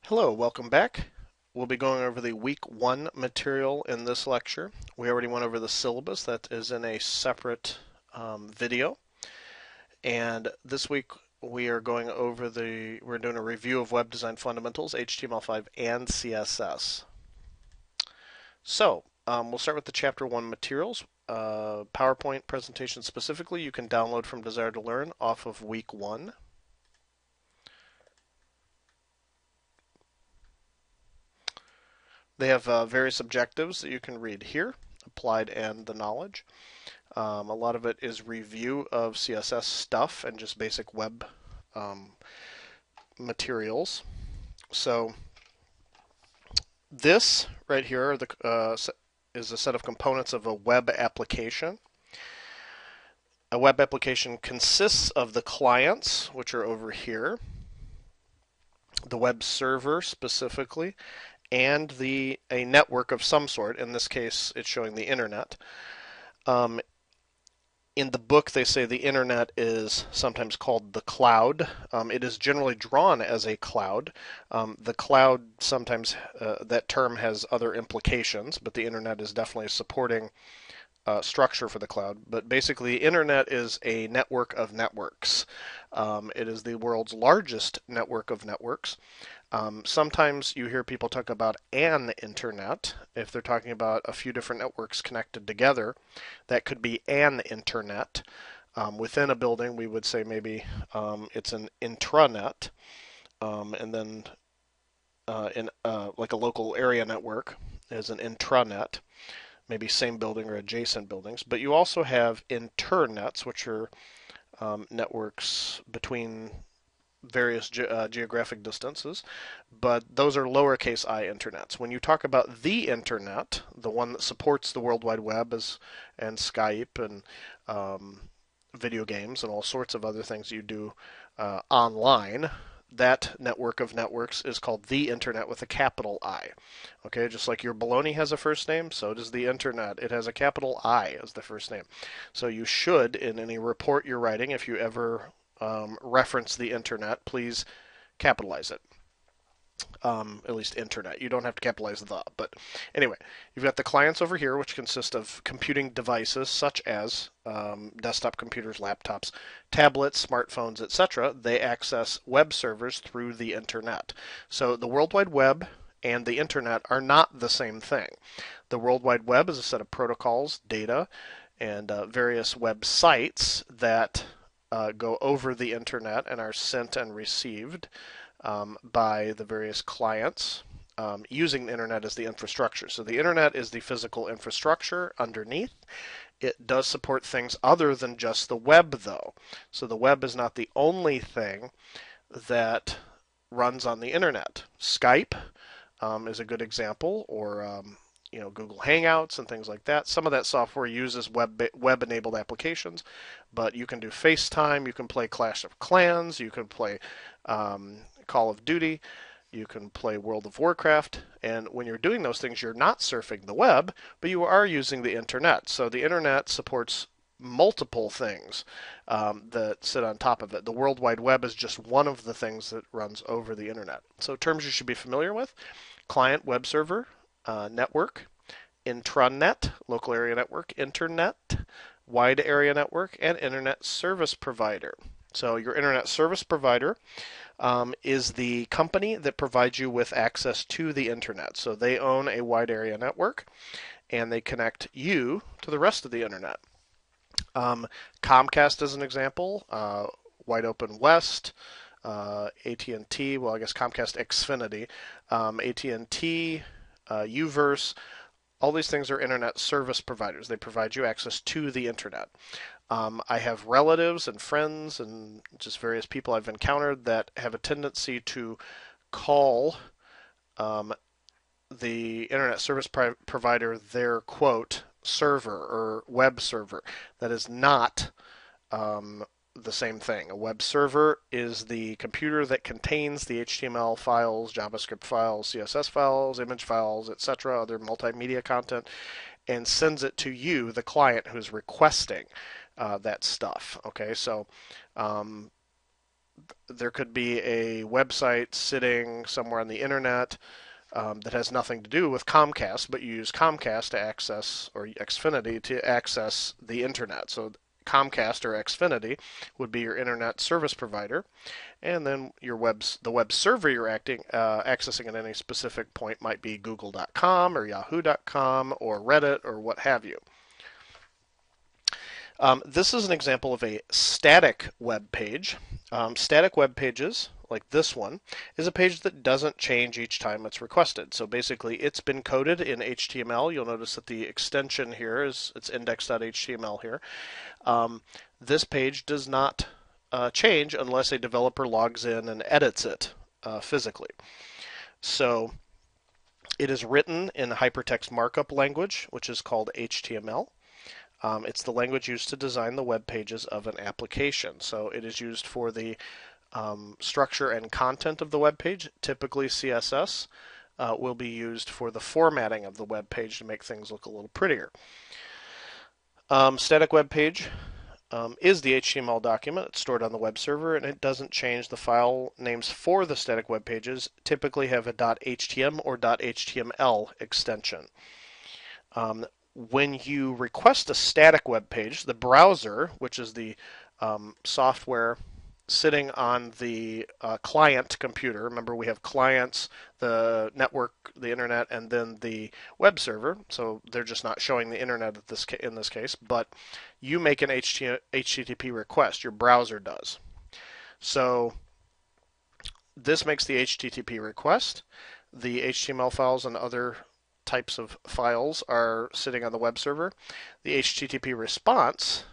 Hello, welcome back. We'll be going over the week 1 material in this lecture. We already went over the syllabus that is in a separate video. And this week we are going over we're doing a review of web design fundamentals, HTML5 and CSS. So we'll start with the chapter 1 materials. PowerPoint presentation specifically you can download from Desire to Learn off of week 1. They have various objectives that you can read here, applied and the knowledge. A lot of it is review of CSS stuff and just basic web materials. So this right here is a set of components of a web application. A web application consists of the clients, which are over here, the web server specifically, and a network of some sort. In this case, it's showing the internet. In the book, they say the internet is sometimes called the cloud. It is generally drawn as a cloud. The cloud sometimes, that term has other implications, but the internet is definitely a supporting structure for the cloud. But basically, the internet is a network of networks. It is the world's largest network of networks. Sometimes you hear people talk about an internet. If they're talking about a few different networks connected together, that could be an internet. Within a building, we would say maybe it's an intranet, and then like a local area network is an intranet, maybe same building or adjacent buildings. But you also have internets, which are networks between various geographic distances, but those are lowercase I internets. When you talk about the internet, the one that supports the World Wide Web and Skype and video games and all sorts of other things you do online, that network of networks is called the internet with a capital I. Okay, just like your baloney has a first name, so does the internet. It has a capital I as the first name. So you should, in any report you're writing, if you ever reference the internet, please capitalize it. At least internet. You don't have to capitalize the, but anyway, you've got the clients over here, which consist of computing devices such as desktop computers, laptops, tablets, smartphones, etc. They access web servers through the internet. So the World Wide Web and the internet are not the same thing. The World Wide Web is a set of protocols, data, and various websites that go over the internet and are sent and received by the various clients using the internet as the infrastructure. So the internet is the physical infrastructure underneath. It does support things other than just the web, though. So the web is not the only thing that runs on the internet. Skype is a good example, or Google Hangouts and things like that. Some of that software uses web-enabled applications, but you can do FaceTime, you can play Clash of Clans, you can play Call of Duty, you can play World of Warcraft, and when you're doing those things, you're not surfing the web, but you are using the internet. So the internet supports multiple things that sit on top of it. The World Wide Web is just one of the things that runs over the internet. So terms you should be familiar with: client, web server, network, intranet, local area network, internet, wide area network, and internet service provider. So your internet service provider is the company that provides you with access to the internet. So they own a wide area network, and they connect you to the rest of the internet. Comcast is an example, Wide Open West, AT&T, well, I guess Comcast Xfinity, AT&T, Uverse, all these things are internet service providers. They provide you access to the internet. I have relatives and friends and just various people I've encountered that have a tendency to call the internet service provider their, quote, server or web server. That is not the same thing. A web server is the computer that contains the HTML files, JavaScript files, CSS files, image files, etc., other multimedia content, and sends it to you, the client who's requesting that stuff. Okay, so there could be a website sitting somewhere on the internet that has nothing to do with Comcast, but you use Comcast to access, or Xfinity to access the internet. So Comcast or Xfinity would be your internet service provider, and then the web server you're accessing at any specific point might be Google.com or Yahoo.com or Reddit or what have you. This is an example of a static web page. Static web pages, like this one, is a page that doesn't change each time it's requested. So basically, it's been coded in HTML. You'll notice that the extension here it's index.html here. This page does not change unless a developer logs in and edits it physically. So it is written in hypertext markup language, which is called HTML. It's the language used to design the web pages of an application. So it is used for the structure and content of the web page. Typically CSS will be used for the formatting of the web page to make things look a little prettier. Static web page is the HTML document. It's stored on the web server, and it doesn't change. The file names for the static web pages typically have a .htm or .html extension. When you request a static web page, the browser, which is the software sitting on the client computer. Remember, we have clients, the network, the internet, and then the web server. So they're just not showing the internet in this case. But you make an HTTP request. Your browser does. So this makes the HTTP request. The HTML files and other types of files are sitting on the web server. The HTTP response,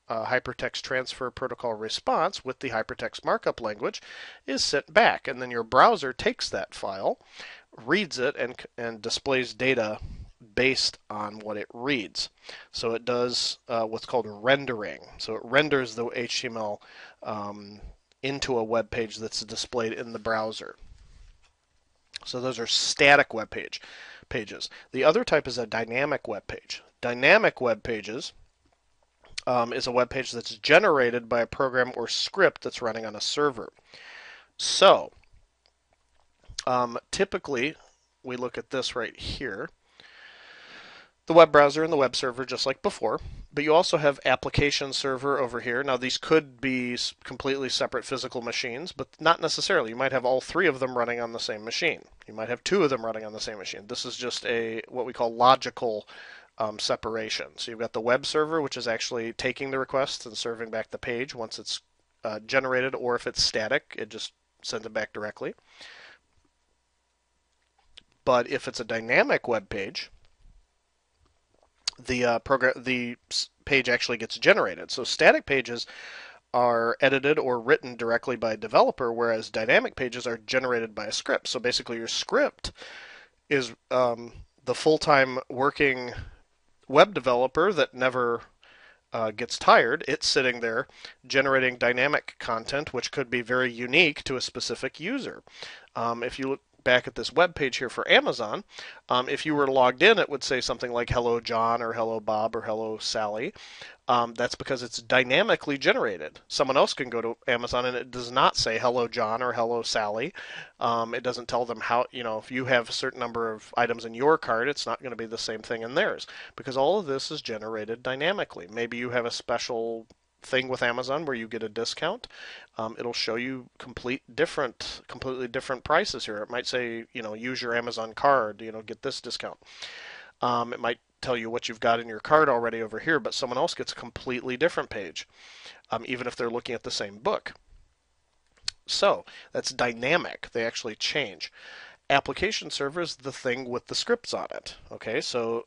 Hypertext Transfer Protocol response with the hypertext markup language, is sent back, and then your browser takes that file, reads it, and displays data based on what it reads. So it does what's called rendering. So it renders the HTML into a web page that's displayed in the browser. So those are static web pages. The other type is a dynamic web page. Dynamic web pages is a web page that's generated by a program or script that's running on a server. So typically, we look at this right here. The web browser and the web server, just like before, but you also have application server over here. Now, these could be completely separate physical machines, but not necessarily. You might have all three of them running on the same machine. You might have two of them running on the same machine. This is just what we call logical separation. So you've got the web server, which is actually taking the request and serving back the page once it's generated, or if it's static, it just sends it back directly. But if it's a dynamic web page, the page actually gets generated. So static pages are edited or written directly by a developer, whereas dynamic pages are generated by a script. So basically, your script is the full-time working web developer that never gets tired. It's sitting there generating dynamic content, which could be very unique to a specific user. If you look back at this web page here for Amazon, if you were logged in, it would say something like "Hello John" or "Hello Bob" or "Hello Sally." That's because it's dynamically generated. Someone else can go to Amazon and it does not say "Hello John" or "Hello Sally." It doesn't tell them how, if you have a certain number of items in your cart, it's not going to be the same thing in theirs, because all of this is generated dynamically. Maybe you have a special thing with Amazon where you get a discount. It'll show you completely different prices here. It might say, use your Amazon card, get this discount. It might tell you what you've got in your card already over here, but someone else gets a completely different page, even if they're looking at the same book. So that's dynamic. They actually change. Application server is the thing with the scripts on it. Okay, so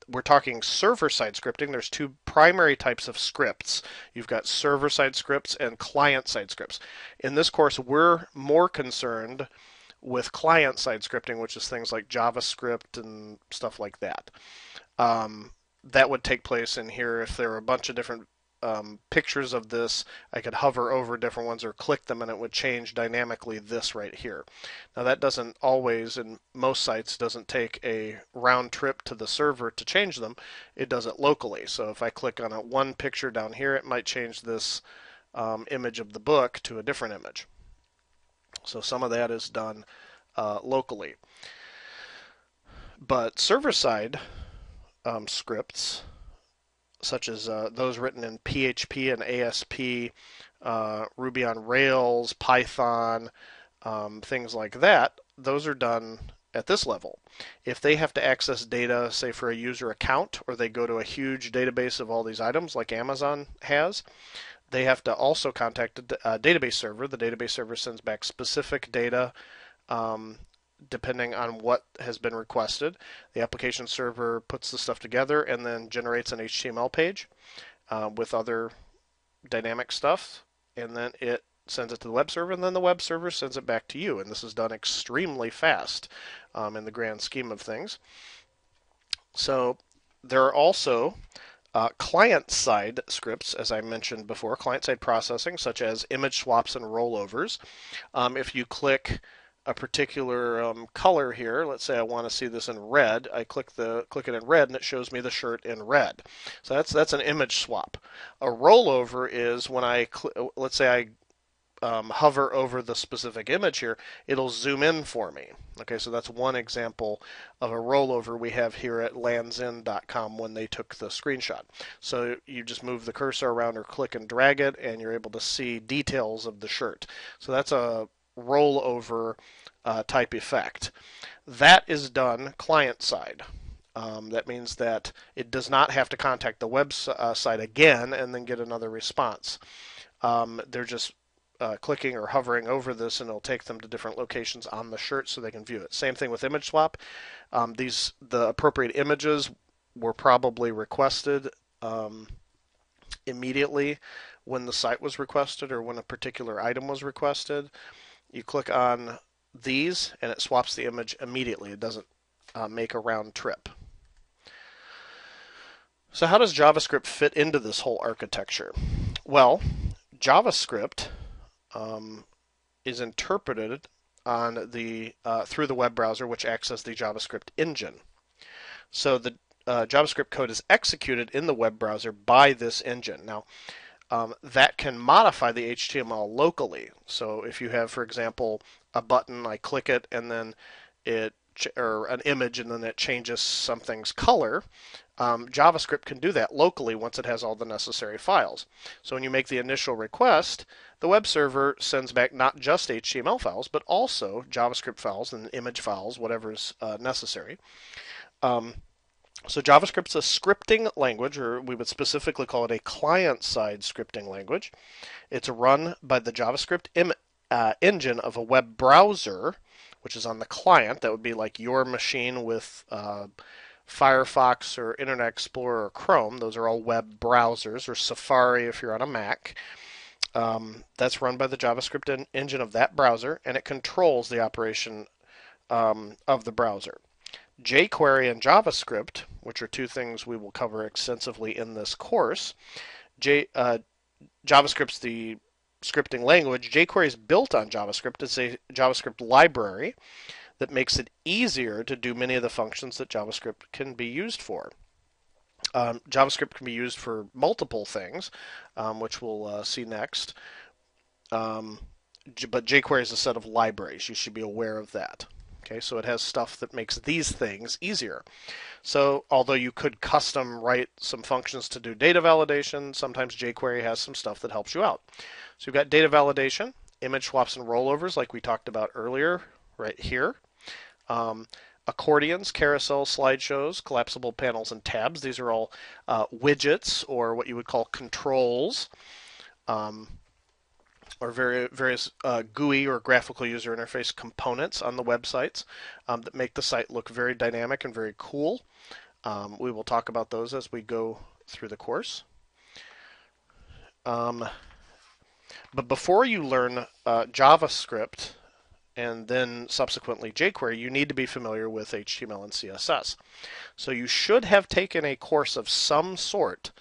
we're talking server-side scripting. There's two primary types of scripts. You've got server-side scripts and client-side scripts. In this course, we're more concerned with client-side scripting, which is things like JavaScript and stuff like that. That would take place in here if there were a bunch of different pictures of this. I could hover over different ones or click them and it would change dynamically this right here. Now that doesn't always, in most sites, doesn't take a round trip to the server to change them. It does it locally. So if I click on one picture down here, it might change this image of the book to a different image. So some of that is done locally. But server-side scripts, such as those written in PHP and ASP, Ruby on Rails, Python, things like that, those are done at this level. If they have to access data, say for a user account, or they go to a huge database of all these items like Amazon has, they have to also contact a database server. The database server sends back specific data depending on what has been requested. The application server puts the stuff together and then generates an HTML page with other dynamic stuff, and then it sends it to the web server, and then the web server sends it back to you. And this is done extremely fast in the grand scheme of things. So there are also client-side scripts, as I mentioned before, client-side processing, such as image swaps and rollovers. If you click a particular color here, let's say I want to see this in red, I click it in red, and it shows me the shirt in red. So that's an image swap. A rollover is when let's say I hover over the specific image here, it'll zoom in for me. Okay, so that's one example of a rollover we have here at landsin.com when they took the screenshot. So you just move the cursor around or click and drag it, and you're able to see details of the shirt. So that's a rollover type effect. That is done client side. That means that it does not have to contact the website again and then get another response. They're just clicking or hovering over this, and it'll take them to different locations on the shirt so they can view it. Same thing with image swap. The appropriate images were probably requested immediately when the site was requested or when a particular item was requested. You click on these and it swaps the image immediately. It doesn't make a round trip. So how does JavaScript fit into this whole architecture? Well, JavaScript is interpreted on through the web browser, which acts as the JavaScript engine. So the JavaScript code is executed in the web browser by this engine. Now, that can modify the HTML locally. So if you have, for example, a button, I click it, and then or an image, and then it changes something's color, JavaScript can do that locally once it has all the necessary files. So when you make the initial request, the web server sends back not just HTML files, but also JavaScript files and image files, whatever is necessary. So JavaScript's a scripting language, or we would specifically call it a client-side scripting language. It's run by the JavaScript engine of a web browser, which is on the client. That would be like your machine with Firefox or Internet Explorer or Chrome. Those are all web browsers, or Safari if you're on a Mac. That's run by the JavaScript engine of that browser, and it controls the operation of the browser. Jquery and JavaScript, which are two things we will cover extensively in this course. JavaScript's the scripting language. Jquery is built on JavaScript. It's a JavaScript library that makes it easier to do many of the functions that JavaScript can be used for. JavaScript can be used for multiple things, which we'll see next. But jQuery is a set of libraries. You should be aware of that. Okay, so it has stuff that makes these things easier. So although you could custom write some functions to do data validation, sometimes jQuery has some stuff that helps you out. So you've got data validation, image swaps and rollovers like we talked about earlier right here. Accordions, carousels, slideshows, collapsible panels, and tabs. These are all widgets, or what you would call controls, or various GUI or graphical user interface components on the websites that make the site look very dynamic and very cool. We will talk about those as we go through the course. But before you learn JavaScript and then subsequently jQuery, you need to be familiar with HTML and CSS. So you should have taken a course of some sort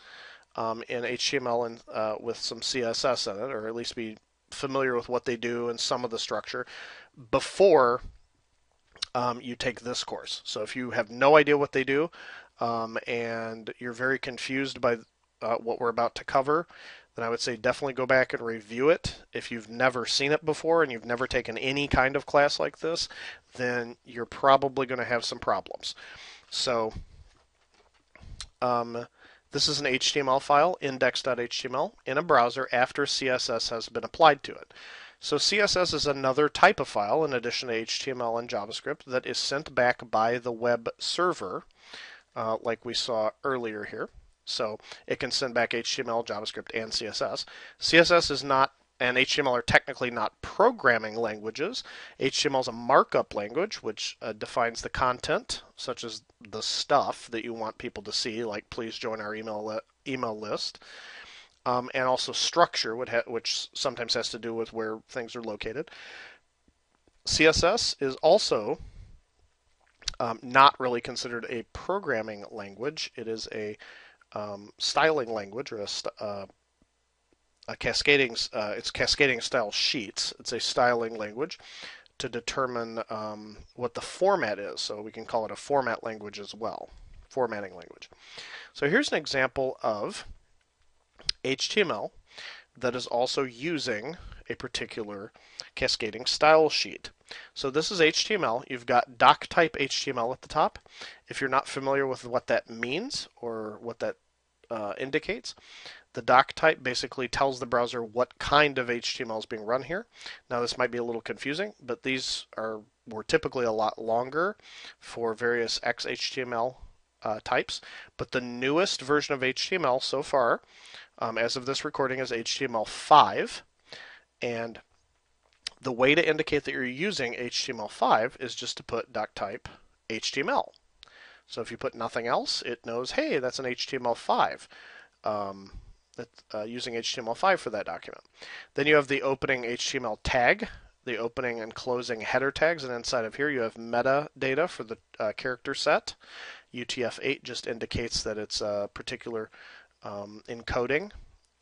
in HTML and with some CSS in it, or at least be familiar with what they do and some of the structure before you take this course. So if you have no idea what they do and you're very confused by what we're about to cover, then I would say definitely go back and review it. If you've never seen it before and you've never taken any kind of class like this, then you're probably going to have some problems. So this is an HTML file, index.html, in a browser after CSS has been applied to it. So CSS is another type of file in addition to HTML and JavaScript that is sent back by the web server, like we saw earlier here. So it can send back HTML, JavaScript, and CSS. CSS is not, and HTML are technically not programming languages. HTML is a markup language, which defines the content, such as the stuff that you want people to see, like please join our email list. And also structure, which sometimes has to do with where things are located. CSS is also not really considered a programming language. It is a styling language, or a cascading. It's cascading style sheets. It's a styling language to determine what the format is. So we can call it a format language as well, formatting language. So here's an example of HTML that is also using a particular cascading style sheet. So this is HTML. You've got doc type HTML at the top. If you're not familiar with what that means or what that indicates, the doc type basically tells the browser what kind of HTML is being run here. Now this might be a little confusing, but these were typically a lot longer for various XHTML types. But the newest version of HTML so far, as of this recording, is HTML5, and the way to indicate that you're using HTML5 is just to put doc type HTML. So if you put nothing else, it knows, hey, that's an HTML5. Using HTML5 for that document. Then you have the opening HTML tag, the opening and closing header tags, and inside of here you have metadata for the character set. UTF-8 just indicates that it's a particular encoding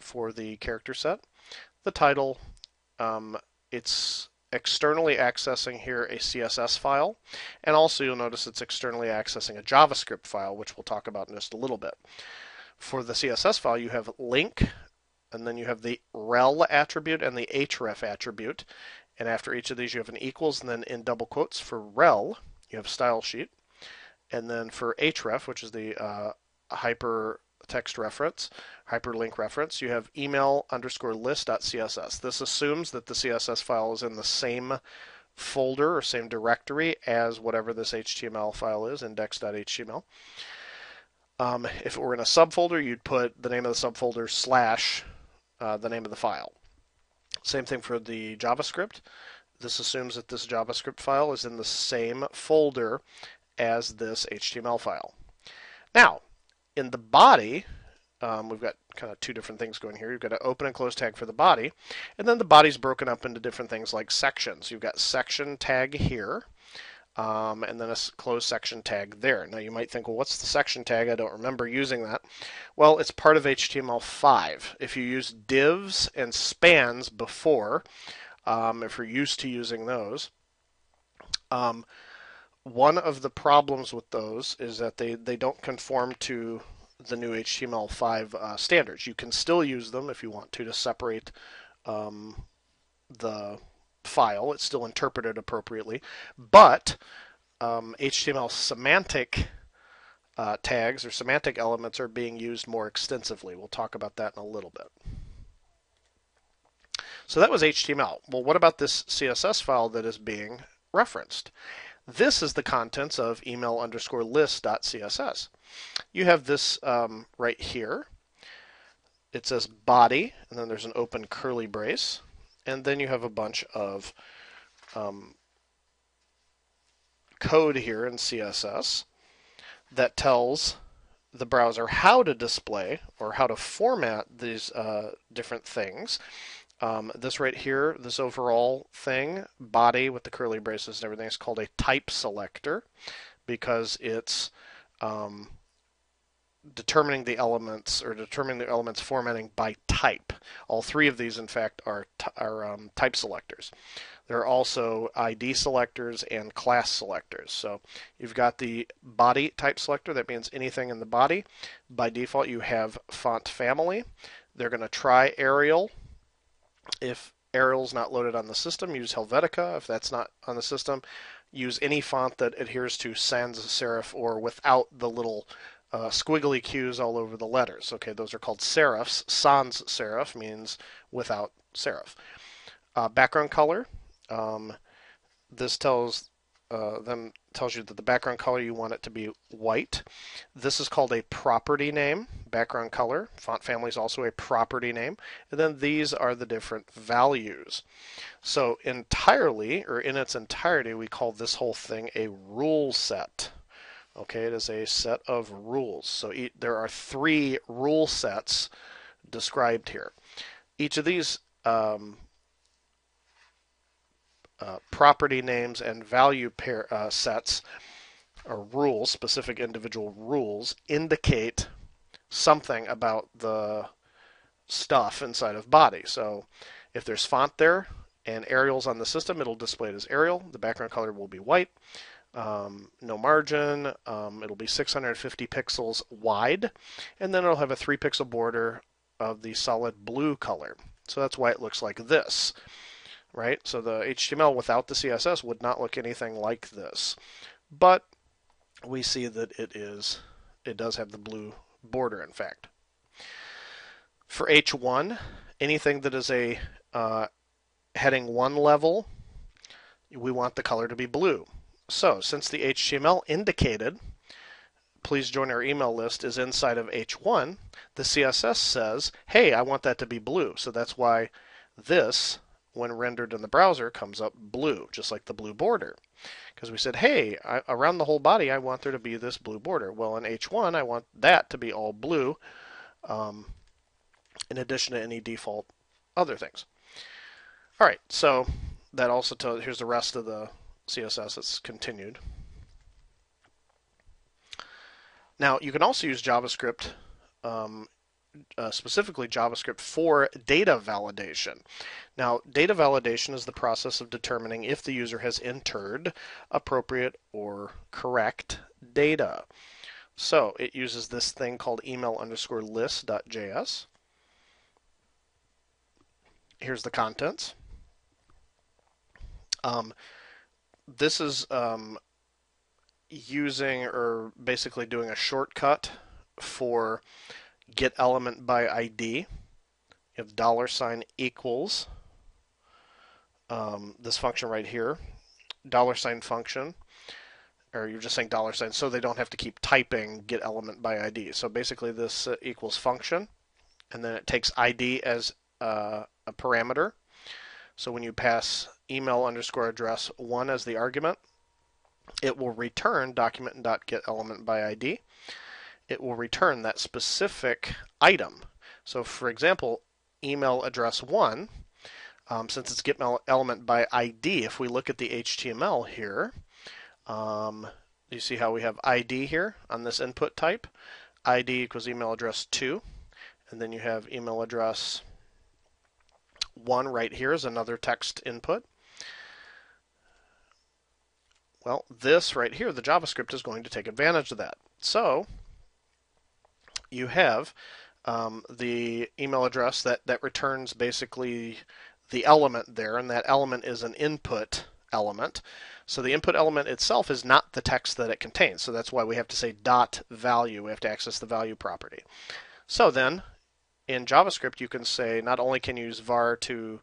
for the character set. The title, it's externally accessing here a CSS file, and also you'll notice it's externally accessing a JavaScript file, which we'll talk about in just a little bit. For the CSS file, you have link, and then you have the rel attribute and the href attribute, and after each of these you have an equals, and then in double quotes for rel you have style sheet, and then for href, which is the hypertext reference, hyperlink reference, you have email underscore list.css. This assumes that the CSS file is in the same folder or same directory as whatever this HTML file is, index.html. If it were in a subfolder, you'd put the name of the subfolder slash the name of the file. Same thing for the JavaScript. This assumes that this JavaScript file is in the same folder as this HTML file. Now, in the body, we've got kind of two different things going here. You've got an open and close tag for the body, and then the body's broken up into different things like sections. You've got section tag here, and then a closed section tag there. Now you might think, well, what's the section tag? I don't remember using that. Well, it's part of HTML5. If you use divs and spans before, if you're used to using those, one of the problems with those is that they don't conform to the new HTML5 standards. You can still use them if you want to separate the file. It's still interpreted appropriately, but HTML semantic tags or semantic elements are being used more extensively. We'll talk about that in a little bit. So that was HTML. Well, what about this CSS file that is being referenced? This is the contents of email underscore list.css. You have this right here. It says body, and then there's an open curly brace, and then you have a bunch of code here in CSS that tells the browser how to display or how to format these different things. This right here, this overall thing, body with the curly braces and everything, is called a type selector because it's determining the elements formatting by type. All three of these, in fact, are type selectors. There are also ID selectors and class selectors. So you've got the body type selector. That means anything in the body. By default, you have font family. They're going to try Arial. If Arial's not loaded on the system, use Helvetica. If that's not on the system, use any font that adheres to sans serif or without the little squiggly cues all over the letters. Okay, those are called serifs. Sans serif means without serif. Background color. This tells you that the background color you want it to be white. This is called a property name, background color. Font family is also a property name. And then these are the different values. So entirely, or in its entirety, we call this whole thing a rule set. Okay, it is a set of rules. So there are 3 rule sets described here. Each of these property names and value sets or rules, specific individual rules, indicate something about the stuff inside of body. So if there's font there and Arial's on the system, it'll display it as Arial. The background color will be white. No margin. It'll be 650 pixels wide. And then it'll have a 3-pixel border of the solid blue color. So that's why it looks like this. Right? So the HTML without the CSS would not look anything like this. But we see that it does have the blue border, in fact. For H1, anything that is a heading 1 level, we want the color to be blue. So since the HTML indicated, please join our email list, is inside of H1, the CSS says, hey, I want that to be blue. So that's why this, when rendered in the browser, comes up blue, just like the blue border. Because we said, hey, around the whole body, I want there to be this blue border. Well, in H1, I want that to be all blue, in addition to any default other things. All right, so that also tells, here's the rest of the CSS that's continued. Now, you can also use JavaScript, specifically JavaScript, for data validation. Now, data validation is the process of determining if the user has entered appropriate or correct data. So it uses this thing called email_list.js. Here's the contents. This is using, or basically doing, a shortcut for get element by ID. You have $equals this function right here, $function, or you're just saying $, so they don't have to keep typing get element by ID. So basically this equals function, and then it takes ID as a parameter. So when you pass email_address1 as the argument, it will return document.getElementById. It will return that specific item. So for example, email address 1, since it's get element by ID, if we look at the HTML here, you see how we have ID here on this input type. ID equals email address 2, and then you have email address 1 right here is another text input. Well, this right here, the JavaScript is going to take advantage of that. So you have the email address that returns basically the element there, and that element is an input element. So the input element itself is not the text that it contains. So that's why we have to say .value. We have to access the value property. So then in JavaScript, you can say not only can you use var to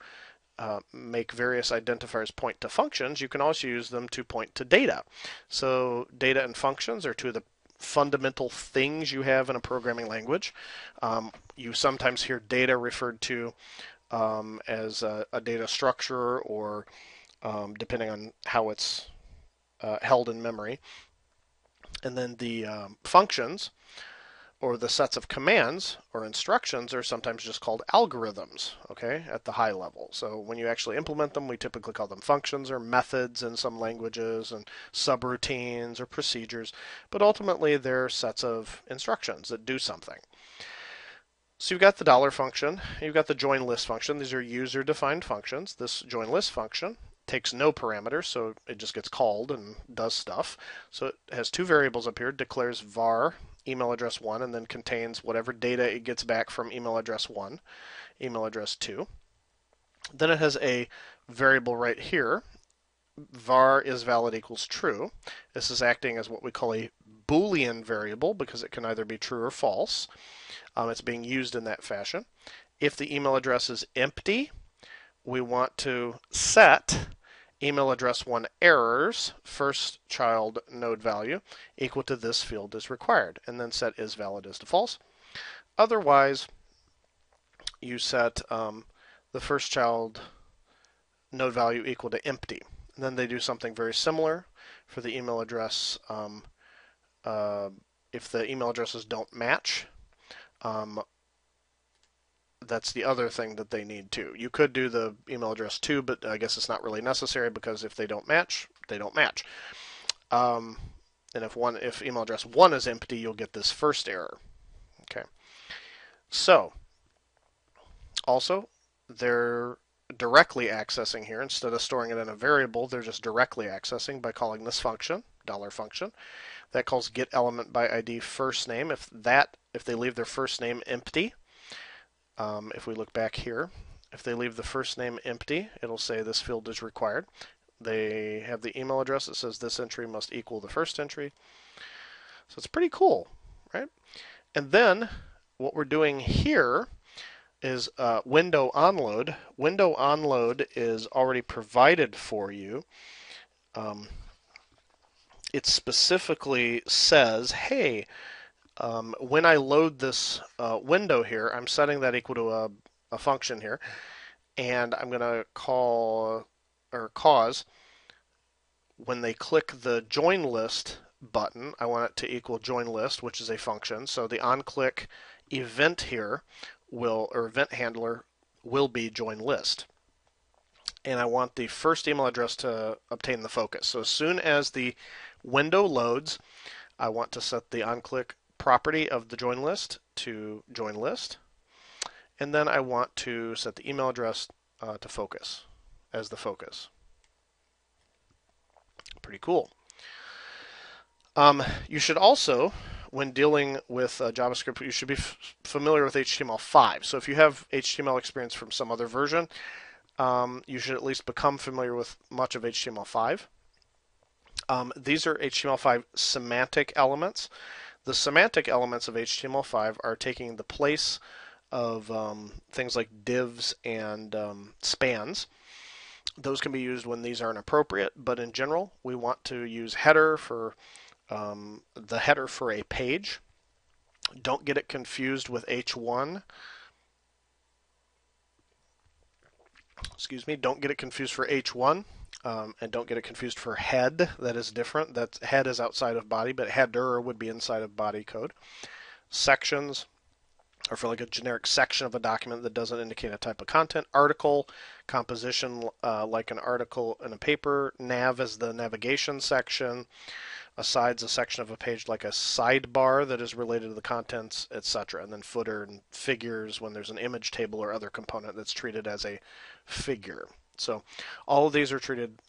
make various identifiers point to functions, you can also use them to point to data. So data and functions are two of the fundamental things you have in a programming language. You sometimes hear data referred to as a data structure, or depending on how it's held in memory. And then the functions, or the sets of commands or instructions, are sometimes just called algorithms, okay, at the high level. So when you actually implement them, we typically call them functions or methods in some languages, and subroutines or procedures, but ultimately they're sets of instructions that do something. So you've got the $function, you've got the join list function. These are user-defined functions. This join list function takes no parameters, so it just gets called and does stuff. So it has two variables up here. It declares var email address 1 and then contains whatever data it gets back from email address 1, email address 2. Then it has a variable right here, var is valid equals true. This is acting as what we call a Boolean variable because it can either be true or false. It's being used in that fashion. If the email address is empty, we want to set email address 1 errors, first child node value, equal to this field is required, and then set is valid as to false. Otherwise, you set the first child node value equal to empty. And then they do something very similar for the email address. If the email addresses don't match, that's the other thing that they need too. You could do the email address 2, but I guess it's not really necessary because if they don't match, they don't match. And if email address 1 is empty, you'll get this first error. Okay. So, also, they're directly accessing here. Instead of storing it in a variable, they're just directly accessing by calling this function, $function. That calls getElementById first name. If they leave their first name empty, if we look back here, if they leave the first name empty, it'll say this field is required. They have the email address that says this entry must equal the first entry. So it's pretty cool, right? And then what we're doing here is window onload. Window onload is already provided for you. It specifically says, hey, when I load this window here, I'm setting that equal to a function here, and I'm going to call or cause when they click the join list button, I want it to equal join list, which is a function. So the onClick event here event handler will be join list. And I want the first email address to obtain the focus. So as soon as the window loads, I want to set the onClick property of the join list to join list. And then I want to set the email address to focus as the focus. Pretty cool. You should also, when dealing with JavaScript, you should be familiar with HTML5. So if you have HTML experience from some other version, you should at least become familiar with much of HTML5. These are HTML5 semantic elements. The semantic elements of HTML5 are taking the place of things like divs and spans. Those can be used when these aren't appropriate, but in general, we want to use header for the header for a page. Don't get it confused with H1. Excuse me, don't get it confused for H1, and don't get it confused for head. That is different. That head is outside of body, but header would be inside of body code. Sections are for like a generic section of a document that doesn't indicate a type of content. Article, composition like an article in a paper. Nav is the navigation section. Aside's a section of a page like a sidebar that is related to the contents, etc. And then footer and figures when there's an image table or other component that's treated as a figure. So all of these are treated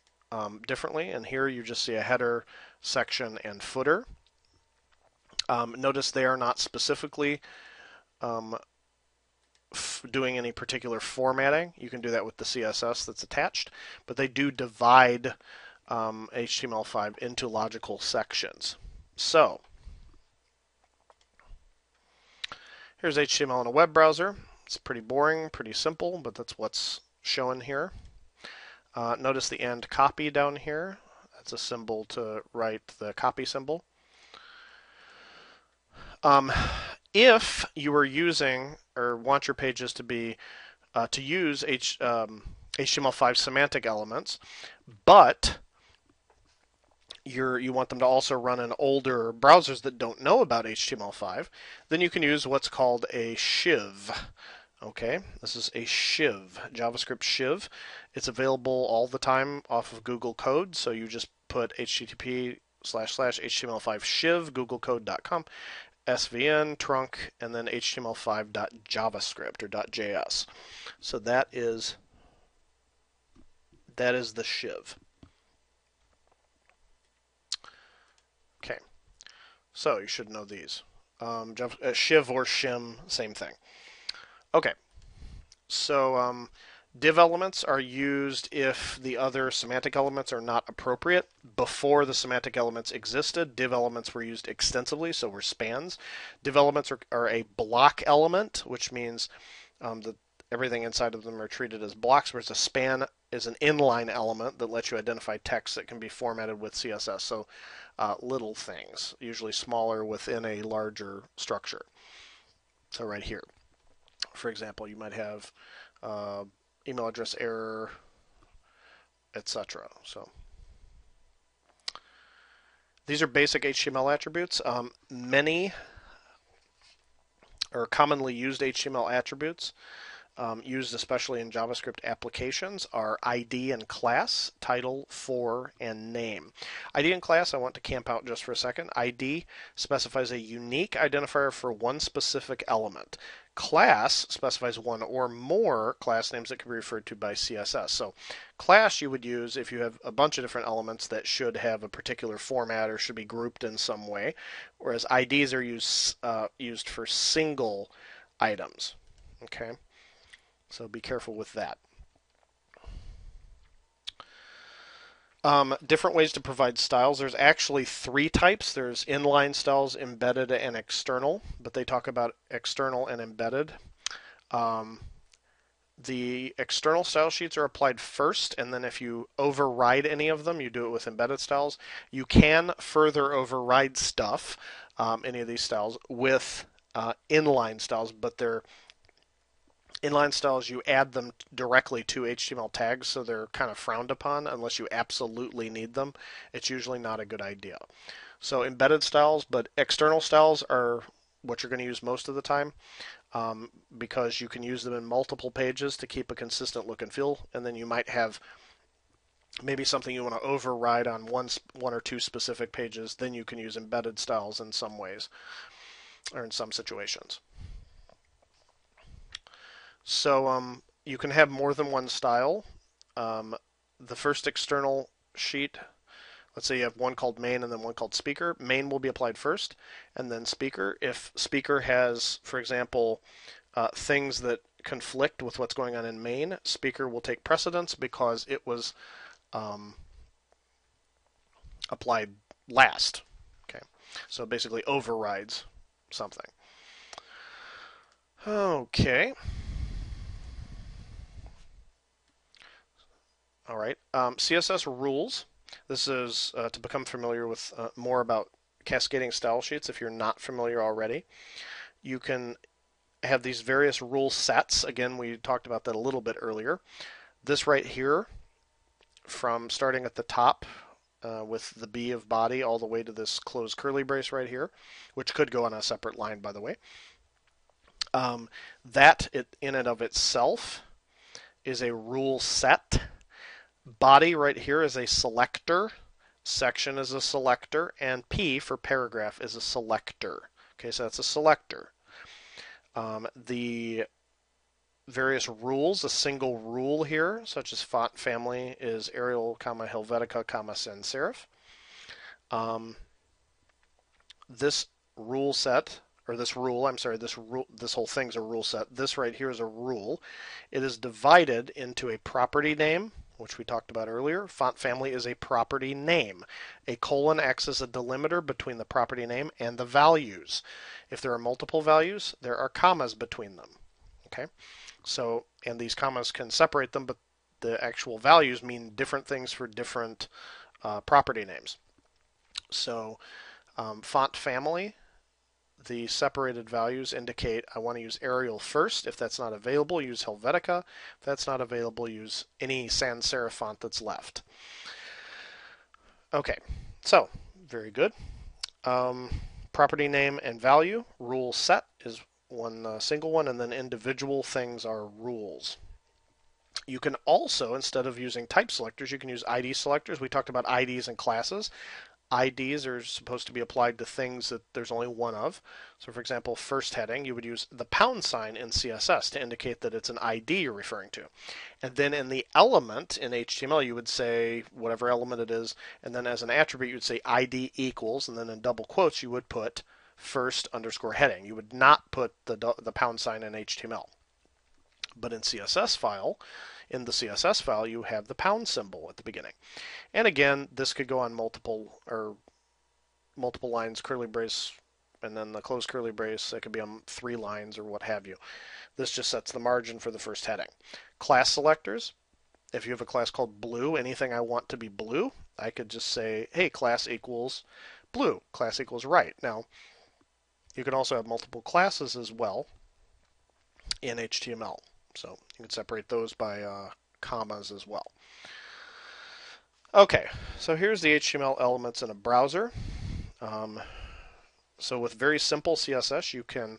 differently, and here you just see a header, section, and footer. Notice they are not specifically doing any particular formatting. You can do that with the CSS that's attached, but they do divide HTML5 into logical sections. So here's HTML in a web browser. It's pretty boring, pretty simple, but that's what's shown here. Notice the and copy down here. That's a symbol to write the copy symbol. If you are using or want your pages to be to use HTML5 semantic elements, but you want them to also run in older browsers that don't know about HTML5, then you can use what's called a shiv. Okay, this is a shiv, JavaScript shiv. It's available all the time off of Google Code, so you just put http://html5shiv, googlecode.com, svn, trunk, and then html5.javascript or .js. So that is the shiv. Okay, so you should know these. Shiv or shim, same thing. Okay, so div elements are used if the other semantic elements are not appropriate. Before the semantic elements existed, div elements were used extensively, so were spans. Div elements are a block element, which means that everything inside of them are treated as blocks, whereas a span is an inline element that lets you identify text that can be formatted with CSS. So little things, usually smaller within a larger structure. So right here, for example, you might have email address error, etc. So these are basic HTML attributes. Many or commonly used HTML attributes used especially in JavaScript applications are ID and class, title, for, and name. ID and class I want to camp out just for a second. ID specifies a unique identifier for one specific element. Class specifies one or more class names that can be referred to by CSS. So class you would use if you have a bunch of different elements that should have a particular format or should be grouped in some way, whereas IDs are used for single items. Okay. So be careful with that. Different ways to provide styles. There's actually three types. There's inline styles, embedded, and external, but they talk about external and embedded. The external style sheets are applied first, and then if you override any of them, you do it with embedded styles. You can further override stuff, any of these styles, with inline styles, but they're inline styles, you add them directly to HTML tags, so they're kind of frowned upon unless you absolutely need them. It's usually not a good idea. So embedded styles, but external styles are what you're going to use most of the time because you can use them in multiple pages to keep a consistent look and feel, and then you might have maybe something you want to override on one or two specific pages, then you can use embedded styles in some ways or in some situations. So you can have more than one style. The first external sheet, let's say you have one called main and then one called speaker. Main will be applied first, and then speaker. If speaker has, for example, things that conflict with what's going on in main, speaker will take precedence because it was applied last. Okay, so basically overrides something. Okay. All right. CSS rules. This is to become familiar with more about cascading style sheets if you're not familiar already. You can have these various rule sets. Again, we talked about that a little bit earlier. This right here, from starting at the top with the B of body all the way to this closed curly brace right here, which could go on a separate line, by the way. That in and of itself is a rule set. Body right here is a selector, section is a selector, and P for paragraph is a selector. Okay, so that's a selector. The various rules, a single rule here, such as font family, is Arial, Helvetica, sans serif. This rule set, or this rule, I'm sorry, this whole thing's a rule set. This right here is a rule. It is divided into a property name, which we talked about earlier. Font family is a property name. A colon acts as a delimiter between the property name and the values. If there are multiple values, there are commas between them. Okay, so, and these commas can separate them, but the actual values mean different things for different property names. So, font family, the separated values indicate I want to use Arial first. If that's not available, use Helvetica. If that's not available, use any sans serif font that's left. Okay, so very good. Property name and value. Rule set is one single one, and then individual things are rules. You can also, instead of using type selectors, you can use ID selectors. We talked about IDs and classes. IDs are supposed to be applied to things that there's only one of. So for example, first heading, you would use the pound sign in CSS to indicate that it's an ID you're referring to. And then in the element in HTML, you would say whatever element it is, and then as an attribute, you would say ID equals, and then in double quotes, you would put first underscore heading. You would not put the pound sign in HTML. But in the CSS file, you have the pound symbol at the beginning. And again, this could go on multiple lines, curly brace, and then the closed curly brace. It could be on 3 lines or what have you. This just sets the margin for the first heading. Class selectors. If you have a class called blue, anything I want to be blue, I could just say, hey, class equals blue, class equals right. Now, you can also have multiple classes as well in HTML. So you can separate those by commas as well. Okay, so here's the HTML elements in a browser. So with very simple CSS, you can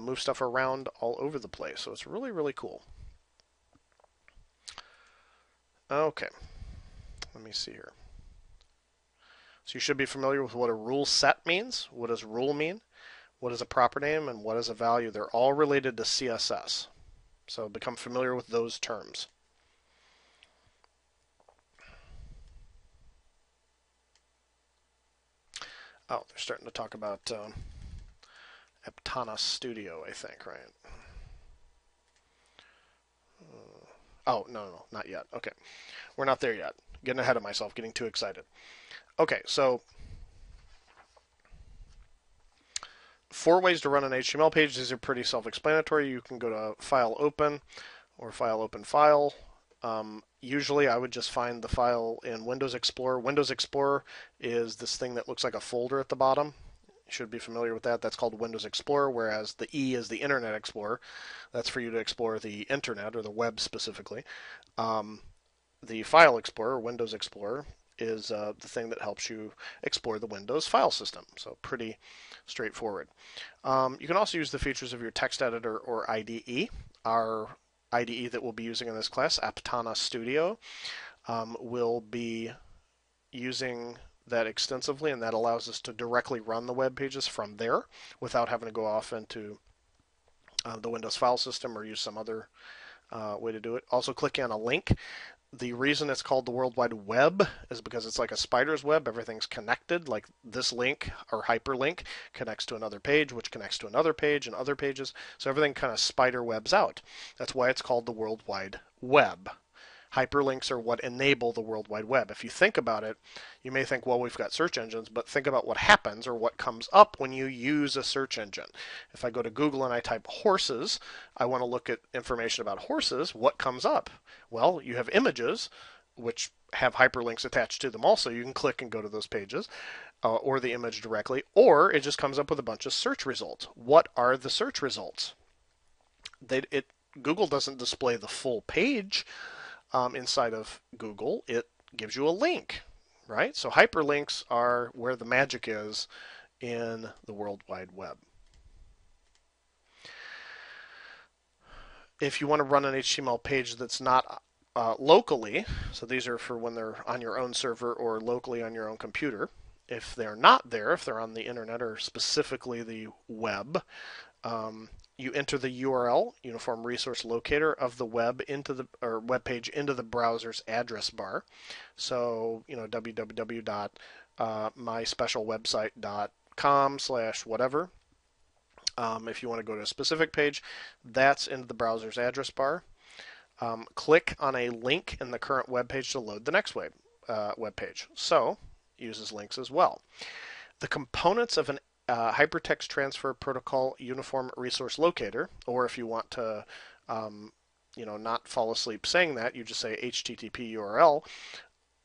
move stuff around all over the place. So it's really, really cool. Okay, let me see here. So you should be familiar with what a rule set means. What does rule mean? What is a proper name? And what is a value? They're all related to CSS. So become familiar with those terms. Oh, they're starting to talk about Aptana Studio, I think, right? Oh, no, not yet. Okay, we're not there yet. Getting ahead of myself, getting too excited. Okay, so 4 ways to run an HTML page. These are pretty self-explanatory. You can go to File Open or File Open File. Usually I would just find the file in Windows Explorer. Windows Explorer is this thing that looks like a folder at the bottom. You should be familiar with that. That's called Windows Explorer, whereas the E is the Internet Explorer. That's for you to explore the internet or the web specifically. The File Explorer, Windows Explorer, is the thing that helps you explore the Windows file system. So pretty straightforward. You can also use the features of your text editor or IDE. Our IDE that we'll be using in this class, Aptana Studio, will be using that extensively, and that allows us to directly run the web pages from there without having to go off into the Windows file system or use some other way to do it. Also, clicking on a link. The reason it's called the World Wide Web is because it's like a spider's web. Everything's connected. Like this link or hyperlink connects to another page, which connects to another page and other pages. So everything kind of spider webs out. That's why it's called the World Wide Web. Hyperlinks are what enable the World Wide Web. If you think about it, you may think, well, we've got search engines, but think about what happens or what comes up when you use a search engine. If I go to Google and I type horses, I want to look at information about horses, what comes up? Well, you have images, which have hyperlinks attached to them also. You can click and go to those pages, or the image directly, or it just comes up with a bunch of search results. What are the search results? Google doesn't display the full page inside of Google. It gives you a link, right? So hyperlinks are where the magic is in the World Wide Web. If you want to run an HTML page that's not locally, so these are for when they're on your own server or locally on your own computer. If they're not there, if they're on the internet or specifically the web, you enter the URL, Uniform Resource Locator, of the web into the web page into the browser's address bar. So, www.myspecialwebsite.com/whatever. If you want to go to a specific page, that's into the browser's address bar. Click on a link in the current web page to load the next web page. So, uses links as well. The components of an Hypertext Transfer Protocol Uniform Resource Locator, or if you want to, not fall asleep saying that, you just say HTTP URL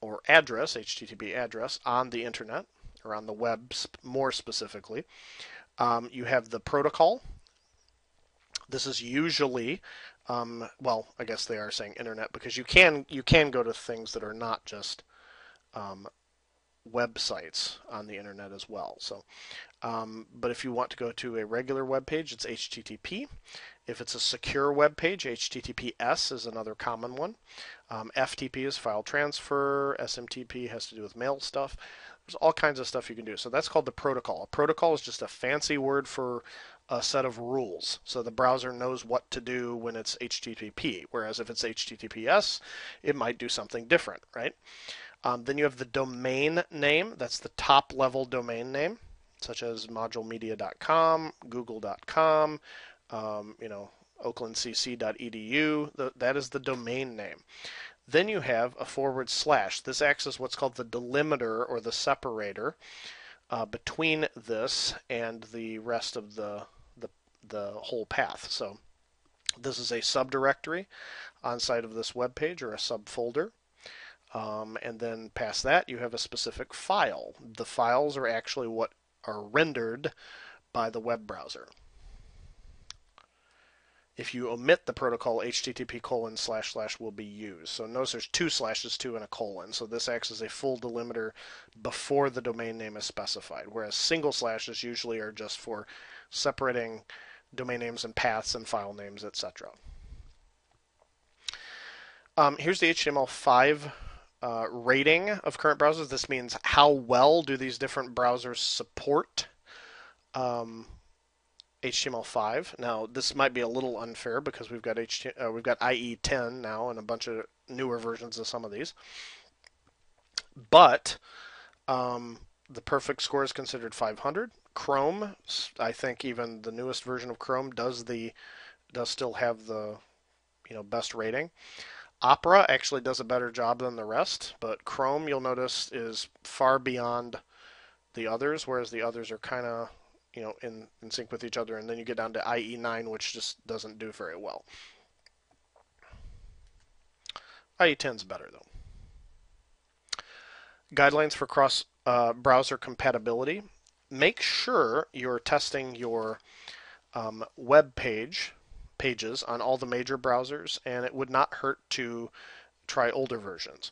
or address, HTTP address on the internet or on the web more specifically. You have the protocol. This is usually, well, I guess they are saying internet because you can go to things that are not just websites on the internet as well. So, but if you want to go to a regular web page, it's HTTP. If it's a secure web page, HTTPS is another common one. FTP is file transfer. SMTP has to do with mail stuff. There's all kinds of stuff you can do. So that's called the protocol. A protocol is just a fancy word for a set of rules. So the browser knows what to do when it's HTTP, whereas if it's HTTPS, it might do something different, right? Then you have the domain name. That's the top level domain name. such as modulemedia.com, google.com, oaklandcc.edu. That is the domain name. Then you have a /. This acts as what's called the delimiter or the separator between this and the rest of the whole path. So this is a subdirectory on site of this web page or a subfolder. And then past that, you have a specific file. The files are actually what are rendered by the web browser. If you omit the protocol, http:// will be used. So notice there's 2 slashes, 2 and a colon. So this acts as a full delimiter before the domain name is specified, whereas single slashes usually are just for separating domain names and paths and file names, etc. Here's the HTML5 rating of current browsers. This means how well do these different browsers support HTML5. Now, this might be a little unfair because we've got IE 10 now and a bunch of newer versions of some of these. But the perfect score is considered 500. Chrome, I think even the newest version of Chrome does still have the best rating. Opera actually does a better job than the rest, but Chrome, you'll notice, is far beyond the others, whereas the others are kind of in sync with each other, and then you get down to IE 9, which just doesn't do very well. IE 10 is better, though. Guidelines for cross-browser compatibility. Make sure you're testing your web pages on all the major browsers, and it would not hurt to try older versions.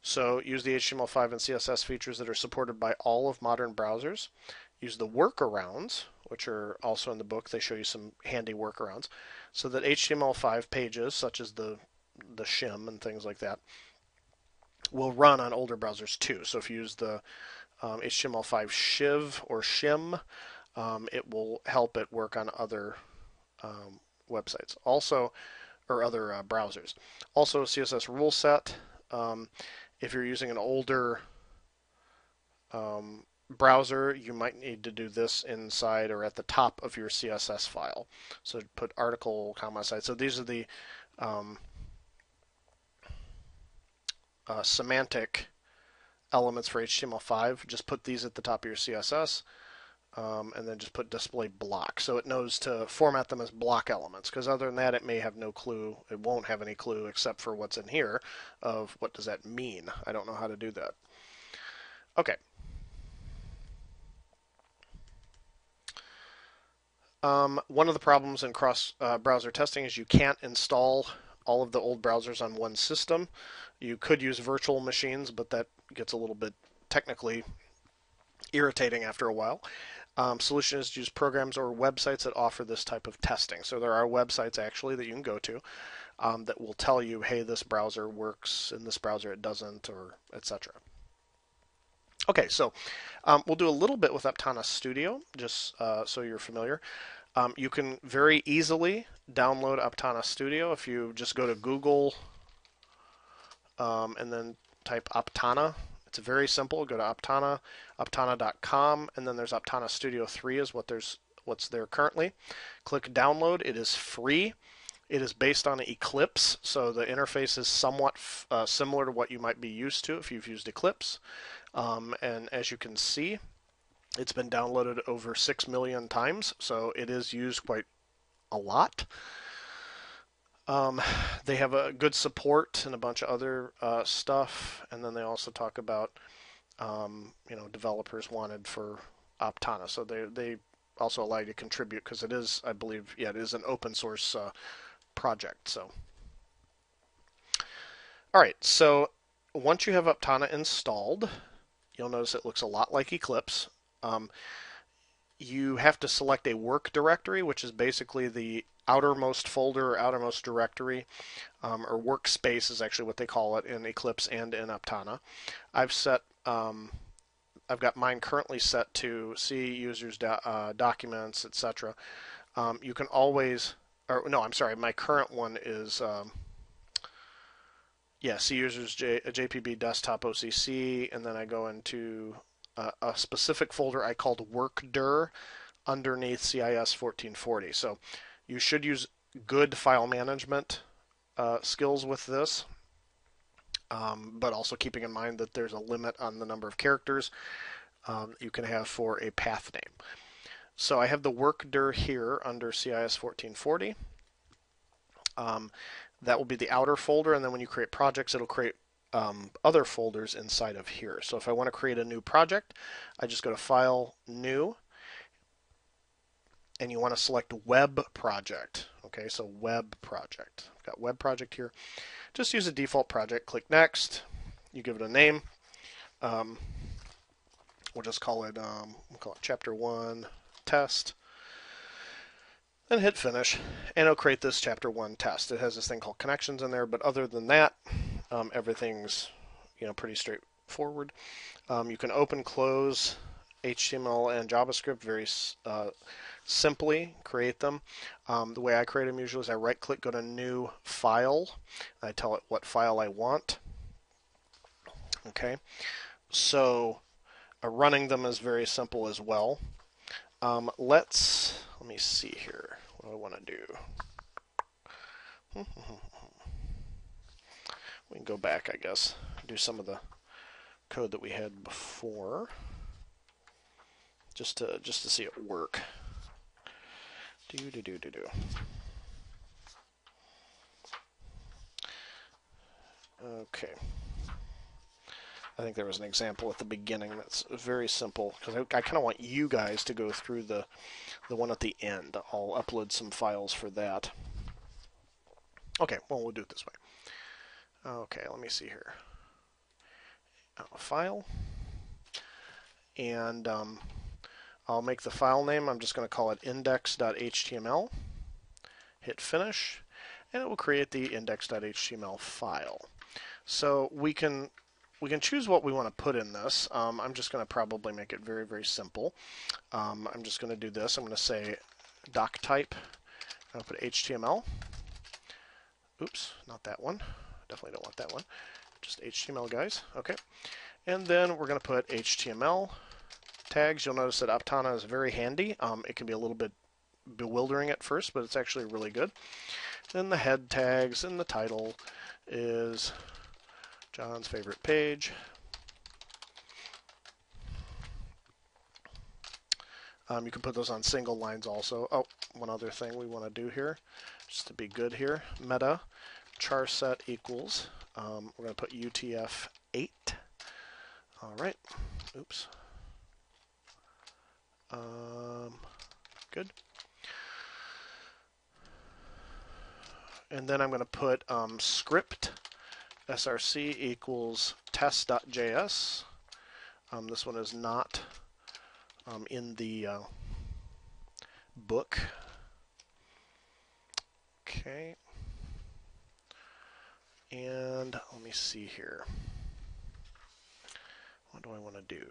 So use the HTML5 and CSS features that are supported by all of modern browsers. Use the workarounds, which are also in the book. They show you some handy workarounds, so that HTML5 pages, such as the shim and things like that, will run on older browsers too. So if you use the HTML5 shiv or shim, it will help it work on other websites, also, or other browsers. Also, CSS rule set. If you're using an older browser, you might need to do this inside or at the top of your CSS file. So put article, comma, site. So these are the semantic elements for HTML5. Just put these at the top of your CSS, and then just put display block. So it knows to format them as block elements, because other than that, it may have no clue. It won't have any clue except for what's in here of what does that mean. I don't know how to do that. Okay. One of the problems in cross-browser testing is you can't install all of the old browsers on one system. You could use virtual machines, but that gets a little bit technically irritating after a while. Solution is to use programs or websites that offer this type of testing. So there are websites actually that you can go to that will tell you, hey, this browser works, in this browser it doesn't, or etc. Okay, so we'll do a little bit with Aptana Studio, just so you're familiar. You can very easily download Aptana Studio if you just go to Google and then type Aptana. It's very simple. Go to Aptana, aptana.com, and then there's Aptana Studio 3 is what's there currently. Click download. It is free. It is based on Eclipse, so the interface is somewhat similar to what you might be used to if you've used Eclipse. And as you can see, it's been downloaded over 6 million times, so it is used quite a lot. They have a good support and a bunch of other stuff, and then they also talk about developers wanted for Aptana, so they also allow you to contribute because it is, I believe, it is an open source project. So, all right, so once you have Aptana installed, you'll notice it looks a lot like Eclipse. You have to select a work directory, which is basically the outermost folder or outermost directory, or workspace is actually what they call it in Eclipse and in Aptana. I've got mine currently set to C users documents, etc. You can always, or no, I'm sorry, my current one is C users JPB desktop OCC, and then I go into a specific folder I called workdir underneath CIS 1440. So you should use good file management skills with this, but also keeping in mind that there's a limit on the number of characters you can have for a path name. So I have the workdir here under CIS 1440. That will be the outer folder, and then when you create projects, it'll create other folders inside of here. So if I want to create a new project, I just go to File, New, and you want to select Web Project. Okay, so Web Project. I've got Web Project here. Just use a default project. Click Next. You give it a name. We'll just call it Chapter 1 Test. Then hit Finish, and it'll create this Chapter 1 test. It has this thing called connections in there, but other than that, everything's pretty straightforward. You can open, close HTML and JavaScript very simply, create them. The way I create them usually is I right-click, go to New File, and I tell it what file I want. Okay, so running them is very simple as well. Let me see here. What do I want to do? We can go back, I guess, do some of the code that we had before, just to see it work. Okay. I think there was an example at the beginning that's very simple, because I kind of want you guys to go through the one at the end. I'll upload some files for that. Okay, well, we'll do it this way. Okay, let me see here. File. And I'll make the file name. I'm just going to call it index.html. Hit Finish, and it will create the index.html file. So we can choose what we want to put in this. I'm just going to probably make it very, very simple. I'm just going to do this. I'm going to say doc type. I'll put HTML. Oops, not that one. Definitely don't want that one. Just HTML, guys. Okay. And then we're going to put HTML tags. You'll notice that Aptana is very handy. It can be a little bit bewildering at first, but it's actually really good. Then the head tags, and the title is John's favorite page. You can put those on single lines also. Oh, one other thing we want to do here, just to be good here. Meta char set equals, we're going to put UTF-8. All right. Oops. Good. And then I'm going to put script src equals test.js. This one is not in the book. Okay. And let me see here. What do I want to do?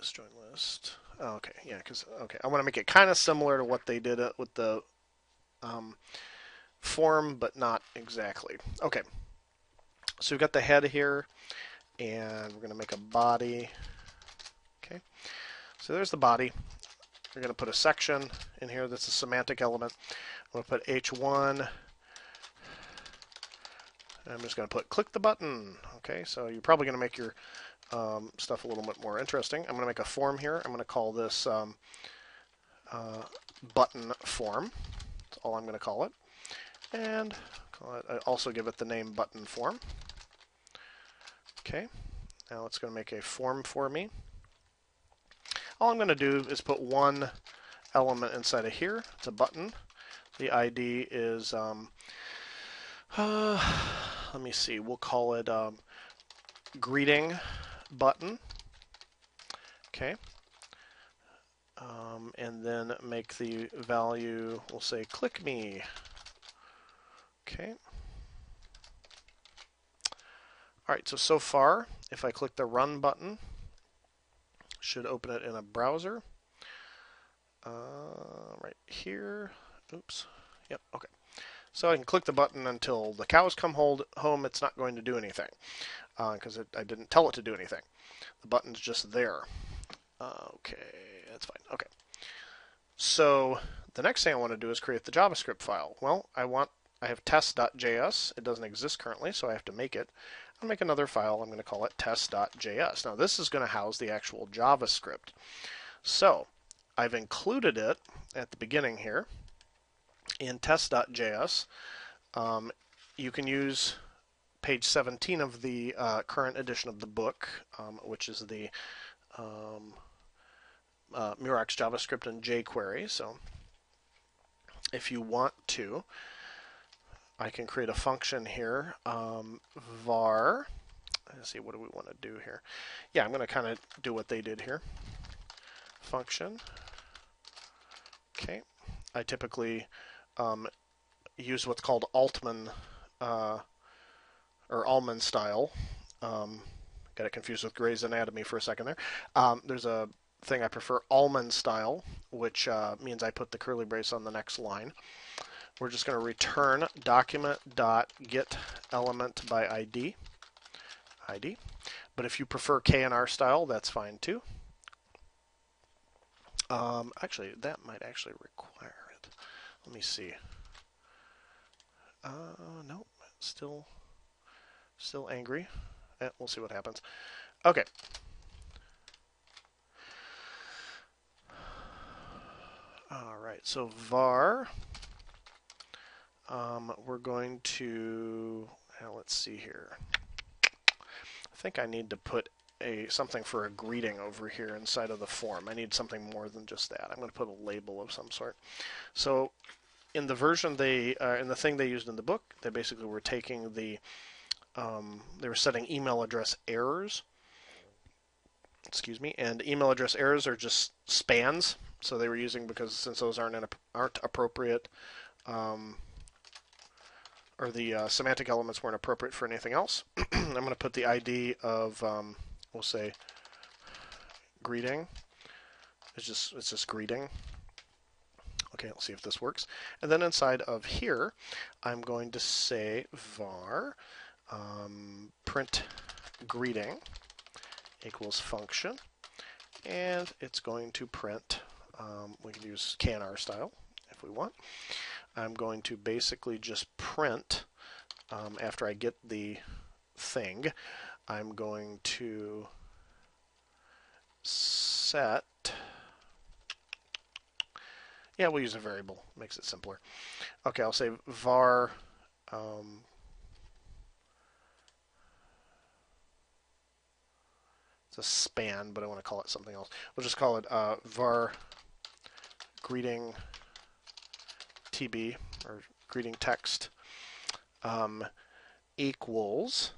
Join list. Oh, okay, yeah, because I want to make it kind of similar to what they did with the form, but not exactly. Okay, so we've got the head here, and we're going to make a body. Okay, so there's the body. We're going to put a section in here that's a semantic element. I'm going to put H1. I'm just going to put click the button. Okay, so you're probably going to make your stuff a little bit more interesting. I'm going to make a form here. I'm going to call this button form. That's all I'm going to call it. And I also give it the name button form. Okay, now it's going to make a form for me. All I'm going to do is put one element inside of here. It's a button. The ID is, let me see, we'll call it greeting button. Okay. And then make the value, we'll say click me. Okay. Alright, so far, if I click the run button, should open it in a browser. Right here. Oops. Yep, okay. So I can click the button until the cows come home. It's not going to do anything. because I didn't tell it to do anything. The button's just there. Okay, that's fine. Okay. So the next thing I want to do is create the JavaScript file. Well, I have test.js. It doesn't exist currently, so I have to make it. I'll make another file. I'm going to call it test.js. Now this is going to house the actual JavaScript. So I've included it at the beginning here in test.js. You can use page 17 of the current edition of the book, which is the Murex JavaScript and jQuery. So if you want to, I can create a function here, var. Let's see, what do we want to do here? Yeah, I'm going to kind of do what they did here. Function. Okay. I typically use what's called Altman or Allman style. Got it confused with Grey's Anatomy for a second there. There's a thing I prefer, Allman style, which means I put the curly brace on the next line. We're just going to return document.getElement by ID. But if you prefer K&R style, that's fine too. Actually, that might actually require it. Let me see. No, still angry. We'll see what happens. Okay. All right, so var, we're going to, let's see here. I think I need to put something for a greeting over here inside of the form. I need something more than just that. I'm going to put a label of some sort. So in the version in the thing they used in the book, they basically were taking they were setting email address errors. Excuse me, and email address errors are just spans. So they were using, because since those aren't appropriate, or the semantic elements weren't appropriate for anything else. I'm going to put the ID of, we'll say, greeting. It's just greeting. Okay, let's see if this works. And then inside of here, I'm going to say var print greeting equals function, and it's going to print. We can use K&R style if we want. I'm going to basically just print, after I get the thing, I'm going to set, yeah, we'll use a variable, makes it simpler. Okay, I'll say var, it's a span, but I want to call it something else. We'll just call it var greeting TB, or greeting text, equals,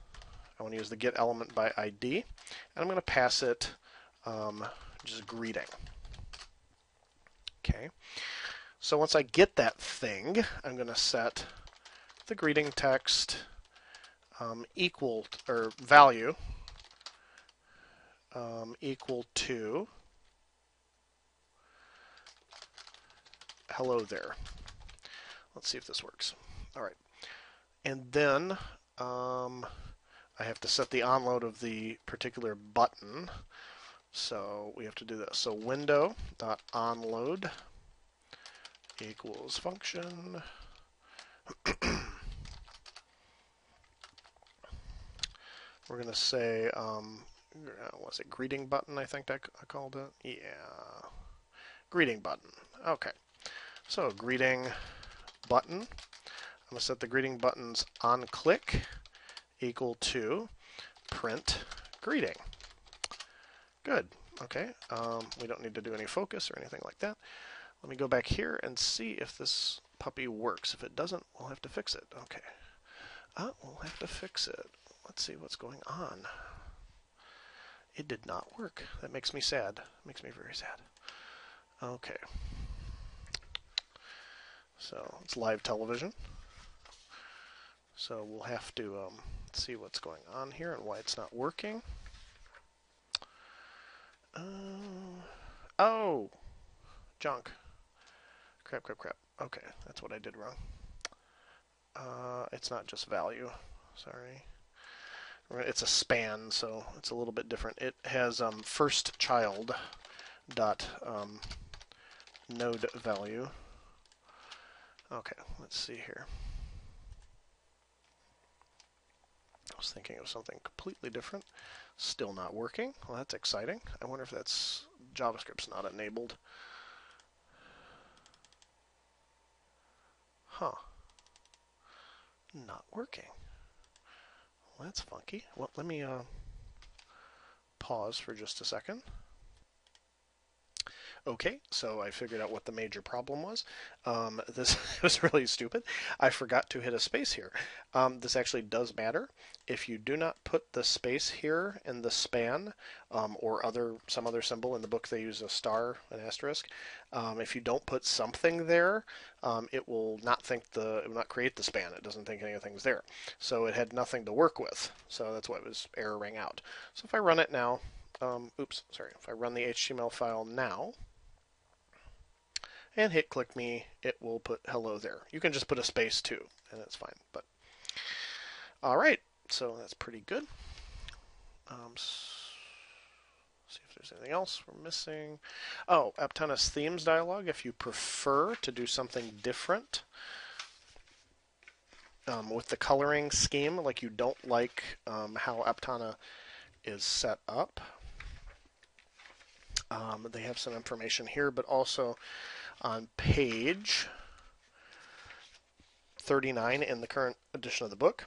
I want to use the get element by ID, and I'm going to pass it just greeting. Okay, so once I get that thing, I'm going to set the greeting text equal, or value equal to hello there. Let's see if this works. All right, and then I have to set the onload of the particular button. So we have to do this. So window.onload equals function. We're going to say, what's it, greeting button, I think I called it? Yeah, greeting button. Okay, so greeting button. I'm going to set the greeting button's onClick equal to print greeting. Good. Okay. We don't need to do any focus or anything like that. Let me go back here and see if this puppy works. If it doesn't, we'll have to fix it. Okay. We'll have to fix it. Let's see what's going on. It did not work. That makes me sad. Makes me very sad. Okay. So it's live television. So we'll have to see what's going on here and why it's not working. Oh, junk. Crap. Okay, that's what I did wrong. It's not just value. Sorry. It's a span, so it's a little bit different. It has first child dot node value. Okay, let's see here. I was thinking of something completely different. Still not working. Well, that's exciting. I wonder if that's JavaScript's not enabled. Huh. Not working. Well, that's funky. Well, let me pause for just a second. Okay, so I figured out what the major problem was. This was really stupid. I forgot to hit a space here. This actually does matter. If you do not put the space here in the span, or some other symbol in the book, they use a star, an asterisk. If you don't put something there, it will not create the span. It doesn't think anything's there. So it had nothing to work with. So that's why it was erroring out. So if I run it now, if I run the HTML file now, and hit click me, it will put hello there. You can just put a space too, and it's fine. But all right, so that's pretty good. See if there's anything else we're missing. Oh, Aptona's themes dialog. If you prefer to do something different with the coloring scheme, like you don't like how Aptona is set up, they have some information here, but also on page 39 in the current edition of the book,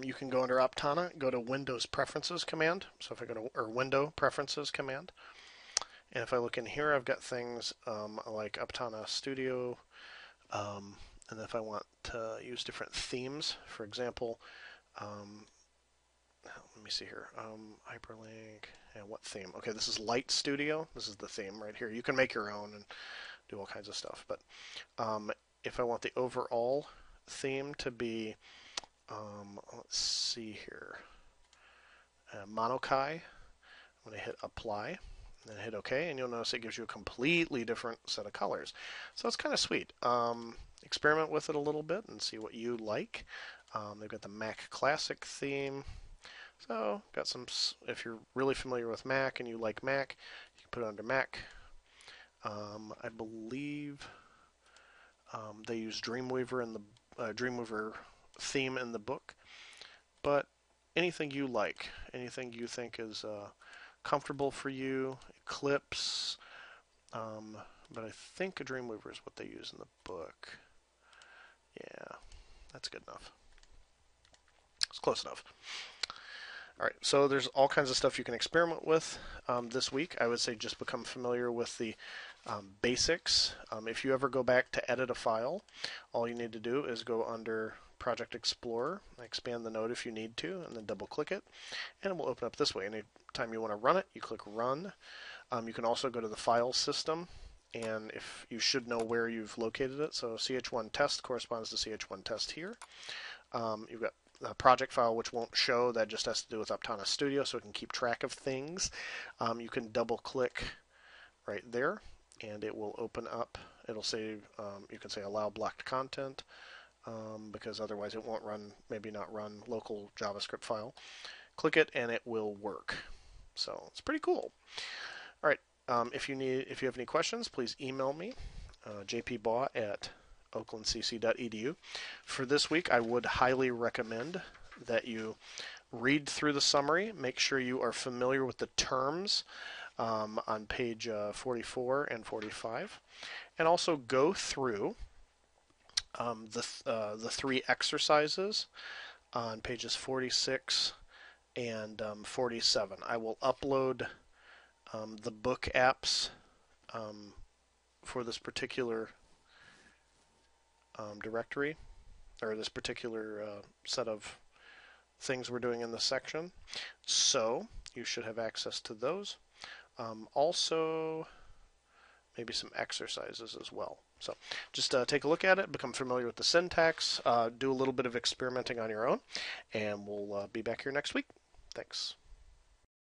you can go under Aptona, go to Windows Preferences command. So if I go to Window Preferences command, and if I look in here, I've got things like Aptona Studio, and if I want to use different themes, for example, let me see here, hyperlink, and what theme? Okay, this is Light Studio. This is the theme right here. You can make your own and do all kinds of stuff, but if I want the overall theme to be, let's see here, Monokai, I'm going to hit Apply, and then hit OK, and you'll notice it gives you a completely different set of colors. So it's kind of sweet. Experiment with it a little bit and see what you like. They've got the Mac Classic theme. So, got some, if you're really familiar with Mac and you like Mac, you can put it under Mac. I believe they use Dreamweaver in the Dreamweaver theme in the book. But anything you like, anything you think is comfortable for you, Eclipse, but I think a Dreamweaver is what they use in the book. Yeah, that's good enough. It's close enough. All right, so there's all kinds of stuff you can experiment with this week. I would say just become familiar with the basics. If you ever go back to edit a file, all you need to do is go under Project Explorer, expand the node if you need to, and then double click it, and it will open up this way. Anytime you want to run it, you click Run. You can also go to the file system, and if you should know where you've located it. So ch1 test corresponds to ch1 test here. You've got a project file which won't show, that just has to do with Aptona Studio, so it can keep track of things. You can double click right there and it will open up. It'll say, you can say allow blocked content, because otherwise it won't run, maybe not run local JavaScript file. Click it and it will work. So it's pretty cool. All right, if you have any questions, please email me, jpbaugh@oaklandcc.edu. For this week, I would highly recommend that you read through the summary. Make sure you are familiar with the terms on page 44 and 45, and also go through the three exercises on pages 46 and 47. I will upload the book apps for this particular directory, or this particular set of things we're doing in this section. So you should have access to those. Also, maybe some exercises as well. So just take a look at it, become familiar with the syntax, do a little bit of experimenting on your own, and we'll be back here next week. Thanks.